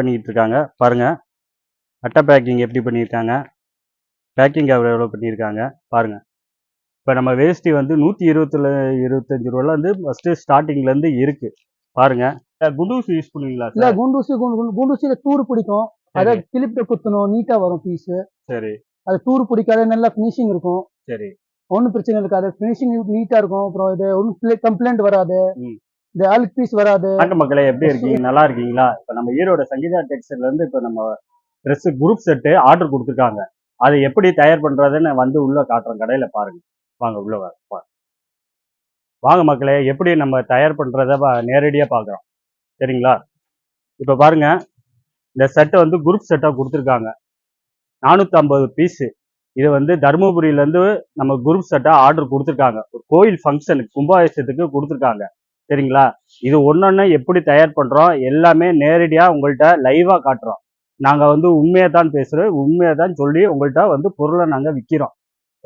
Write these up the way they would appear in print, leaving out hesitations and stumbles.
பண்ணிக்கிட்டு இருக்காங்க பாருங்க. அட்டை பேக்கிங் எப்படி பண்ணியிருக்காங்க, பேக்கிங் எவ்வளோ பண்ணியிருக்காங்க பாருங்க. இப்போ நம்ம வேஷ்டி வந்து 125 ரூபால இருந்து ஃபர்ஸ்ட் ஸ்டார்டிங்ல இருந்து இருக்கு பாருங்க. குண்டூசி யூஸ் பண்ணுவீங்களா இல்ல சார்? குண்டூசியில தூர் பிடிக்கும். அதை கிளிப்ல குத்தணும், நீட்டா வரும் பீஸ். சரி. அது தூர் பிடிக்காத நல்லா ஃபினிஷிங் இருக்கும். சரி. ஒன்றும் பிரச்சனை இருக்காது, ஃபினிஷிங் நீட்டா இருக்கும். அப்புறம் இது ஒன்றும் கம்ப்ளைண்ட் வராது, இந்த அழுக்கு பீஸ் வராது. மக்களே எப்படி இருக்கீங்க, நல்லா இருக்கீங்களா? இப்போ நம்ம ஈரோட சங்கீதா டெக்ஸ்டைல்ல இருந்து இப்போ நம்ம ட்ரெஸ் குரூப் செட்டு ஆர்டர் கொடுத்துருக்காங்க. அதை எப்படி தயார் பண்றதுன்னு வந்து உள்ள காட்டுறோம், கடையில பாருங்க. வாங்க உள்ள வாங்க மக்களே, எப்படி நம்ம தயார் பண்றத நேரடியா பார்க்குறோம் சரிங்களா. இப்போ பாருங்க, இந்த செட்டை வந்து குரூப் செட்டாக கொடுத்துருக்காங்க, 450 பீஸு. இது வந்து தருமபுரியிலேருந்து நம்ம குரூப் செட்டாக ஆர்டர் கொடுத்துருக்காங்க. ஒரு கோயில் ஃபங்க்ஷனுக்கு கும்பாபிஷேகத்துக்கு கொடுத்துருக்காங்க சரிங்களா. இது ஒன்னொன்னு எப்படி தயார் பண்ணுறோம் எல்லாமே நேரடியாக உங்கள்கிட்ட லைவாக காட்டுறோம். நாங்கள் வந்து உண்மையை தான் பேசுகிறோம், உண்மையை தான் சொல்லி உங்கள்கிட்ட வந்து பொருளை நாங்கள் விற்கிறோம்.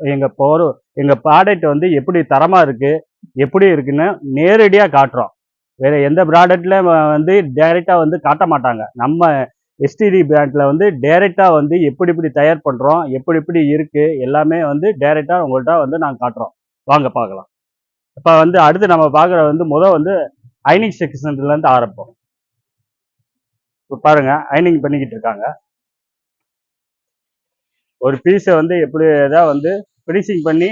எங்கள் ப்ராடக்ட் வந்து எப்படி தரமாக இருக்குது, எப்படி இருக்குன்னு நேரடியாக காட்டுறோம். வேறு எந்த ப்ராடக்டில் வந்து டைரெக்டாக வந்து காட்ட மாட்டாங்க. நம்ம எஸ்டிடி பிராண்டில் வந்து டைரெக்டாக வந்து எப்படி எப்படி தயார் பண்ணுறோம், எப்படி எப்படி இருக்குது எல்லாமே வந்து டைரெக்டாக உங்கள்கிட்ட வந்து நாங்கள் காட்டுறோம். வாங்க பார்க்கலாம். இப்போ வந்து அடுத்து நம்ம பார்க்குற வந்து வந்து ஐனிங் செக்ஷன்லேருந்து ஆரம்பிப்போம். இப்போ பாருங்க, ஐனிங் பண்ணிக்கிட்டு இருக்காங்க. ஒரு பீஸை வந்து எப்படி ஏதாவது வந்து ஃபினிஷிங் பண்ணி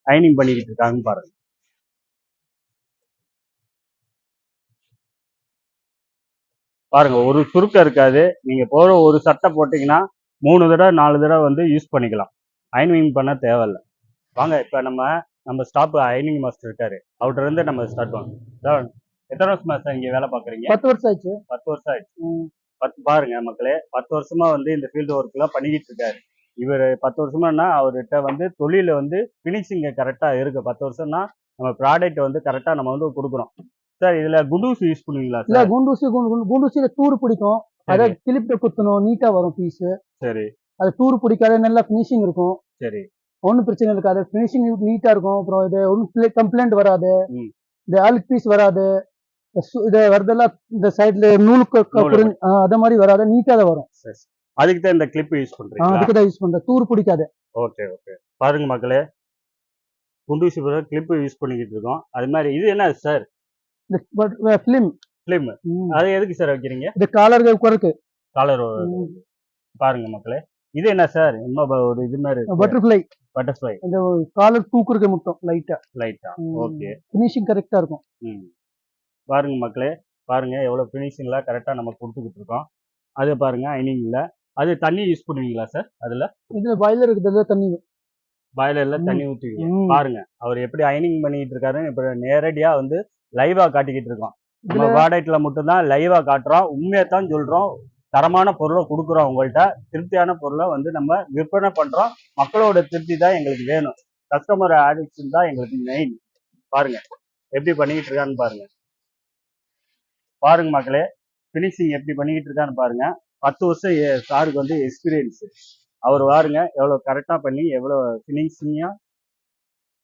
ஐனிங் பண்ணிக்கிட்டு இருக்காங்கன்னு பாருங்க. பாருங்க, ஒரு சுருக்கம் இருக்காது. நீங்க போற ஒரு சட்டை போட்டீங்கன்னா 3 தடவை 4 தடவை வந்து யூஸ் பண்ணிக்கலாம். ஐனிங் பண்ண தேவையில்ல. வாங்க இப்ப நம்ம ஸ்டாப் ஐனிங் மாஸ்டர் இருக்காரு, அவர்கிட்ட இருந்து நம்ம ஸ்டார்ட் பண்ணுவோம். எத்தனை வருஷமா சார் இங்க வேலை பாக்குறீங்க? 10 வருஷம் ஆயிடுச்சு. 10 வருஷம் ஆயிடுச்சு. பாருங்க மக்களே, 10 வருஷமா வந்து இந்த ஃபீல்டு ஒர்க் எல்லாம் பண்ணிக்கிட்டு இருக்காரு. இவர் 10 வருஷமானா அவர்கிட்ட வந்து தொழில வந்து பினிஷிங் கரெக்டா இருக்கு. 10 வருஷம்னா நம்ம ப்ராடக்ட் வந்து கரெக்டா நம்ம வந்து கொடுக்குறோம். சார் இதுல குண்டூசி யூஸ் பண்ணுவீங்களா சார்? இல்ல குண்டூசியில தூர் பிடிக்கும். அதை கிளிப்ல குத்தணும், நீட்டா வரும் பீஸ். சரி. அது தூர் பிடிக்காத நல்லா ஃபினிஷிங் இருக்கும். சரி. ஒன்றும் பிரச்சனை இருக்காது, ஃபினிஷிங் நீட்டா இருக்கும். அப்புறம் இது ஒன்றும் கம்ப்ளைண்ட் வராது, இந்த அழுக்கு பீஸ் வராது. இது வரதெல்லாம் இந்த சைட்ல நூலுக்கு அத மாதிரி வராது, நீட்டா தான் வரும். அதுக்கு தான் இந்த கிளிப் யூஸ் பண்றீங்க? அதுக்கு தான் யூஸ் பண்றேன், தூர் பிடிக்காது. Okay okay. பாருங்க மக்களே, குண்டூசி கிளிப் யூஸ் பண்ணிக்கிட்டு இருக்கோம். அது மாதிரி இது என்ன சார்? ஃபிலிம். அது எதுக்கு சார் வைக்கிறீங்க? இந்த காலருக்கு குறைக்கு. காலர். பாருங்க மக்களே, இது என்ன சார்? இன்னும் ஒரு இது மாதிரி பட்டர்ஃப்ளை. இந்த காலர் தூக்குறதுக்கு மட்டும் லைட்டா. ஓகே. ஃபினிஷிங் கரெக்டா இருக்கும். பாருங்க மக்களே, பாருங்க எவ்வளவு ஃபினிஷிங்ல கரெக்டா நம்ம கொடுத்துக்கிட்டு இருக்கோம். அது பாருங்க ஐனிங்ல. அது தண்ணி யூஸ் பண்ணுவீங்களா சார்? அதுல இதுல பாய்லர் இருக்குது, தண்ணி பாய்லர்ல தண்ணி ஊற்றுவீங்க. பாருங்க அவர் எப்படி ஐனிங் பண்ணிட்டு இருக்காருன்னு இப்ப நேரடியா வந்து லைவா காட்டிக்கிட்டு இருக்கோம். நம்ம ப்ராடக்ட்ல மட்டும்தான் லைவா காட்டுறோம், உண்மையை தான் சொல்றோம், தரமான பொருளை கொடுக்குறோம். உங்கள்கிட்ட திருப்தியான பொருளை வந்து நம்ம விற்பனை பண்றோம். மக்களோட திருப்தி தான் எங்களுக்கு வேணும், கஸ்டமர் ஆடிஷன் தான் எங்களுக்கு மெயின். பாருங்க எப்படி பண்ணிக்கிட்டு இருக்கான்னு பாருங்க. பாருங்க மக்களே, ஃபினிஷிங் எப்படி பண்ணிக்கிட்டு இருக்கான்னு பாருங்க. 10 வருஷம் சாருக்கு வந்து எக்ஸ்பீரியன்ஸ். அவர் பாருங்க எவ்வளவு கரெக்டா பண்ணி எவ்வளவு ஃபினிஷிங்கா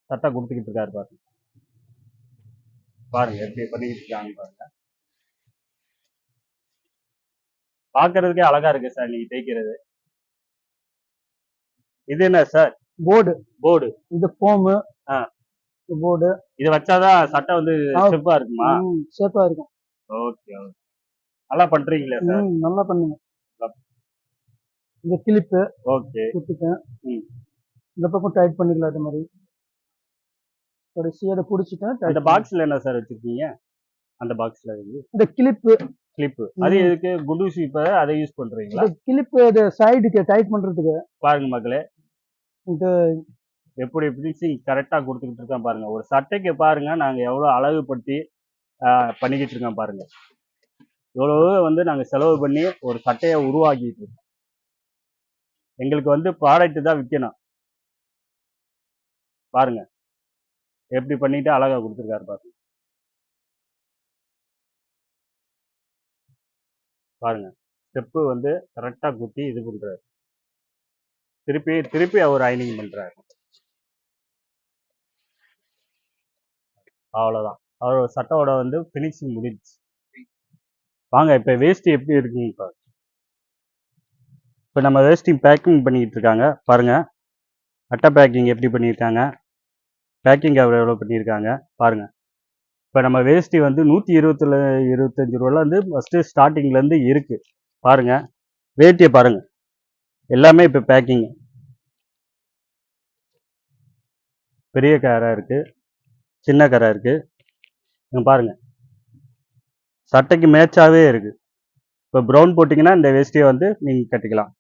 சட்டை கொடுத்துக்கிட்டு இருக்காரு பாருங்க. பாருங்க எப்படி பண்ணிக்கிட்டு இருக்காங்க பாருங்க. பாக்குறதுக்கே அழகா இருக்கு சார் நீங்க தேய்க்கிறது. இது என்ன சார்? போர்டு. இது ஃபோம். போர்டு. இது வச்சாதான் சட்டை வந்து ஷேப்பா இருக்குமா? ஷேப்பா இருக்கும். Okay okay. நல்லா பண்றீங்களா சார்? நல்லா பண்ணுங்க. இந்த கிளிப்பு ஓகே குத்திட்டேன். இந்த பக்கம் டைட் பண்ணிக்கலாம். அது மாதிரி கடைசியா அதை பிடிச்சிட்டேன். அந்த பாக்ஸ்ல என்ன சார் வச்சிருக்கீங்க? அந்த பாக்ஸ்ல இந்த கிளிப்பு. அது எதுக்கு? குண்டூசி இப்ப அதை யூஸ் பண்றீங்களா? கிளிப்பு அது சைடுக்கு டைட் பண்றதுக்கு. பாருங்க மக்களே, இந்த எப்படி ஃபினிஷிங் கரெக்டா கொடுத்துக்கிட்டு இருக்கோம் பாருங்க. ஒரு சட்டைக்கு பாருங்க நாங்க எவ்வளவு அழகுபடுத்தி பண்ணிக்கிட்டு இருக்கோம் பாருங்க. எவ்வளவு வந்து நாங்க செலவு பண்ணி ஒரு சட்டையை உருவாக்கிட்டு இருக்கோம். எங்களுக்கு வந்து ப்ராடக்ட் தான் விற்கணும். பாருங்க எப்படி பண்ணிட்டு அழகா கொடுத்துருக்காரு பாருங்க. பாருங்க ஸ்டெப்பு வந்து கரெக்டா குத்தி இது பண்றாரு. திருப்பி அவர் ஐனிங் பண்றாரு. அவ்வளவுதான், அவர் சட்டையோட வந்து பினிஷிங் முடிஞ்சிச்சு. வாங்க இப்ப வேஸ்ட் எப்படி இருக்குன்னு பாருங்க. இப்போ நம்ம வேஷ்டி பேக்கிங் பண்ணிக்கிட்டு இருக்காங்க பாருங்கள். அட்டை பேக்கிங் எப்படி பண்ணியிருக்காங்க, பேக்கிங் எவ்வளோ பண்ணியிருக்காங்க பாருங்கள். இப்போ நம்ம வேஷ்டி வந்து 125 ரூபாலேருந்து ஃபஸ்ட்டு ஸ்டார்டிங்லேருந்து இருக்குது பாருங்கள். வேட்டியை பாருங்கள், எல்லாமே இப்போ பேக்கிங். பெரிய கரை இருக்குது, சின்ன கரை இருக்குது. இங்கே பாருங்கள், சட்டைக்கு மேட்சாகவே இருக்குது. இப்போ ப்ரௌன் போட்டிங்கன்னா இந்த வேஷ்டியை வந்து நீங்கள் கட்டிக்கலாம்,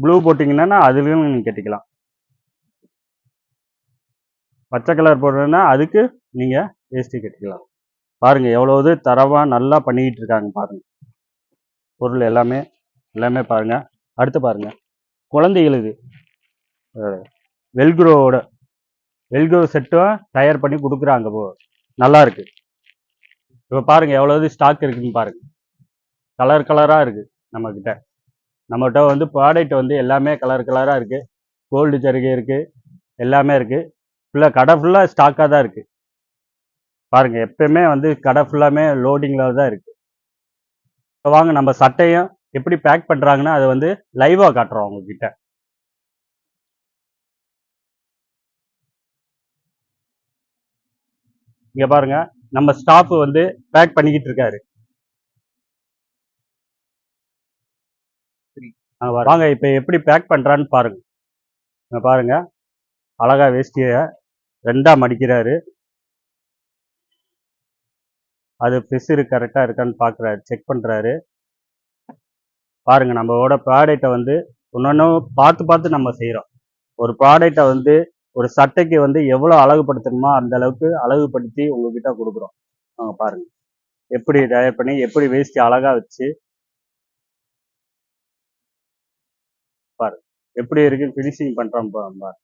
ப்ளூ போட்டிங்கன்னா அதுலேயும் நீங்கள் கட்டிக்கலாம், பச்சை கலர் போடுறதுன்னா அதுக்கு நீங்கள் வேஷ்டி கட்டிக்கலாம். பாருங்கள் எவ்வளோது தரமாக நல்லா பண்ணிக்கிட்டு இருக்காங்க பாருங்கள். பொருள் எல்லாமே எல்லாமே பாருங்கள். அடுத்து பாருங்கள், குழந்தைகளுக்கு வெல்க்ரோவோட வெல்க்ரோ செட்டும் தயார் பண்ணி கொடுக்குறாங்க. நல்லா இருக்கு. இப்போ பாருங்கள் எவ்வளோது ஸ்டாக் இருக்குதுன்னு பாருங்கள். கலர் கலராக இருக்குது நம்மகிட்ட வந்து ப்ராடக்ட் வந்து எல்லாமே கலர் கலராக இருக்குது. கோல்டு ஜரிகை இருக்குது, எல்லாமே இருக்குது. ஃபுல்லாக கடை ஃபுல்லாக ஸ்டாக்காக தான் இருக்குது பாருங்கள். எப்பயுமே வந்து கடை ஃபுல்லாமே லோடிங்கில் தான் இருக்குது. இப்போ வாங்க நம்ம சட்டையும் எப்படி பேக் பண்ணுறாங்கன்னா அதை வந்து லைவாக காட்டுறோம் உங்ககிட்ட. இங்கே பாருங்க, நம்ம ஸ்டாஃப் வந்து பேக் பண்ணிக்கிட்டு இருக்காரு. வாங்க இப்போ எப்படி பேக் பண்ணுறான்னு பாருங்க. பாருங்க, அழகா வேஷ்டியை 2ஆ மடிக்கிறாரு. அது பிசிறு கரெக்டாக இருக்கான்னு பார்க்குறாரு, செக் பண்ணுறாரு. பாருங்க, நம்மளோட ப்ராடக்டை வந்து ஒன்னொன்னும் பார்த்து பார்த்து நம்ம செய்கிறோம். ஒரு ப்ராடக்டை வந்து ஒரு சட்டைக்கு வந்து எவ்வளோ அழகுபடுத்தணுமோ அந்த அளவுக்கு அழகுபடுத்தி உங்ககிட்ட கொடுக்குறோம். பாருங்க எப்படி தயார் பண்ணி எப்படி வேஷ்டி அழகா வச்சு பாரு எப்படி இருக்கு ஃபினிஷிங் பண்றோம் பாரு.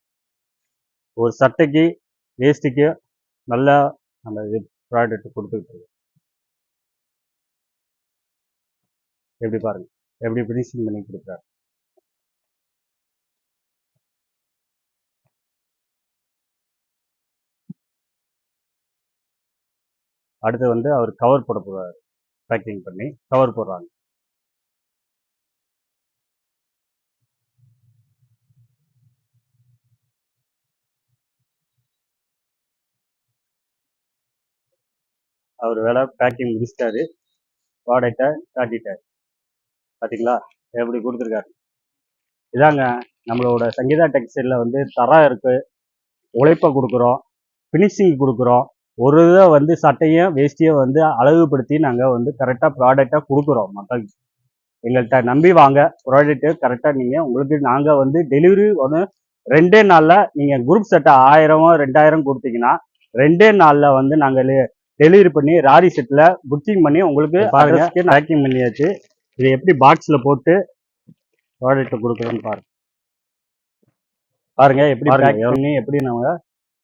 ஒரு சட்டைக்கு வேஷ்டிக்கு நல்லா நம்ம இது ப்ராடக்ட் கொடுத்துக்கிட்டு இருக்கோம். எப்படி பாருங்க, எப்படி ஃபினிஷிங் பண்ணி கொடுக்குறாரு. அடுத்து வந்து அவர் கவர் போட போறாரு, பேக்கிங் பண்ணி கவர் போடுறாங்க. அவர் வேலை பேக்கிங் முடிச்சிட்டாரு, ப்ராடக்டை காட்டிட்டாரு. பார்த்தீங்களா எப்படி கொடுத்துருக்காரு. இதாங்க நம்மளோட சங்கீதா டெக்ஸ்டைலில் வந்து தரம் இருக்குது, உழைப்பை கொடுக்குறோம், ஃபினிஷிங் கொடுக்குறோம். ஒரு இதை வந்து சட்டையும் வேஷ்டியை வந்து அழகுபடுத்தி நாங்கள் வந்து கரெக்டாக ப்ராடக்டாக கொடுக்குறோம் மக்களுக்கு. எங்கள்கிட்ட நம்பி வாங்க, ப்ராடக்ட்டு கரெக்டாக நீங்கள் உங்களுக்கு நாங்கள் வந்து டெலிவரி ஒன்று 2 நாளில் நீங்கள் குரூப் செட்டை 1000 2000 கொடுத்தீங்கன்னா 2 நாளில் வந்து நாங்கள் டெலிவரி பண்ணி ராரி செட்டில் புக்கிங் பண்ணி உங்களுக்கு பாருங்க பேக்கிங் பண்ணியாச்சு. இதை எப்படி பாக்ஸில் போட்டு ப்ராடக்ட்டை கொடுக்குறோன்னு பாருங்க எப்படி பேக் பண்ணி எப்படி நாங்கள்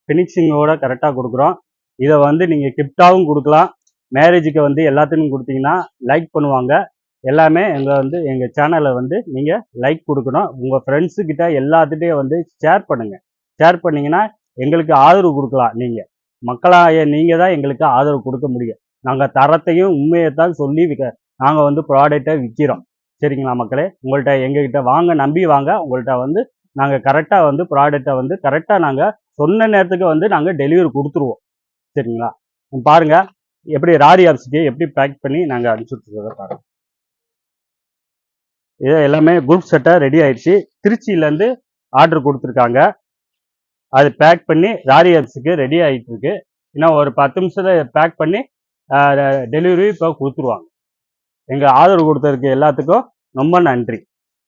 ஃபினிஷிங்கோட கரெக்டாக கொடுக்குறோம். இதை வந்து நீங்கள் கிஃப்டாகவும் கொடுக்கலாம், மேரேஜுக்கு வந்து எல்லாத்துக்கும் கொடுத்தீங்கன்னா லைக் பண்ணுவாங்க. எல்லாமே எங்கள் சேனலை வந்து நீங்கள் லைக் கொடுக்கணும். உங்கள் ஃப்ரெண்ட்ஸுக்கிட்ட எல்லாத்துட்டையும் வந்து ஷேர் பண்ணுங்கள். ஷேர் பண்ணிங்கன்னா எங்களுக்கு ஆதரவு கொடுக்கலாம். நீங்கள் மக்களாக நீங்கள் தான் எங்களுக்கு ஆதரவு கொடுக்க முடியும். நாங்கள் தரத்தையும் உண்மையைத்தான் சொல்லி நாங்கள் வந்து ப்ராடக்டை விற்கிறோம். சரிங்களா மக்களே, உங்கள்கிட்ட எங்ககிட்ட வாங்க, நம்பி வாங்க. உங்கள்கிட்ட வந்து நாங்கள் கரெக்டாக வந்து ப்ராடக்டை வந்து கரெக்டாக நாங்கள் சொன்ன நேரத்துக்கு வந்து நாங்கள் டெலிவரி கொடுத்துருவோம். சரிங்களா, பாருங்கள் எப்படி ராரி ஆப்ஸுக்கு எப்படி பேக் பண்ணி நாங்கள் அனுப்பிச்சுட்ருக்கோம் பாருங்கள். இது எல்லாமே குரூப் செட்டை ரெடி ஆயிடுச்சு. திருச்சியிலேருந்து ஆர்டர் கொடுத்துருக்காங்க. அது பேக் பண்ணி ராரி ஆப்ஸுக்கு ரெடி ஆகிட்டு இருக்கு. இன்னும் ஒரு 10 நிமிஷத்தில் பேக் பண்ணி டெலிவரி இப்போ கொடுத்துருவாங்க. எங்கள் ஆதரவு கொடுத்ததுக்கு எல்லாத்துக்கும் ரொம்ப நன்றி.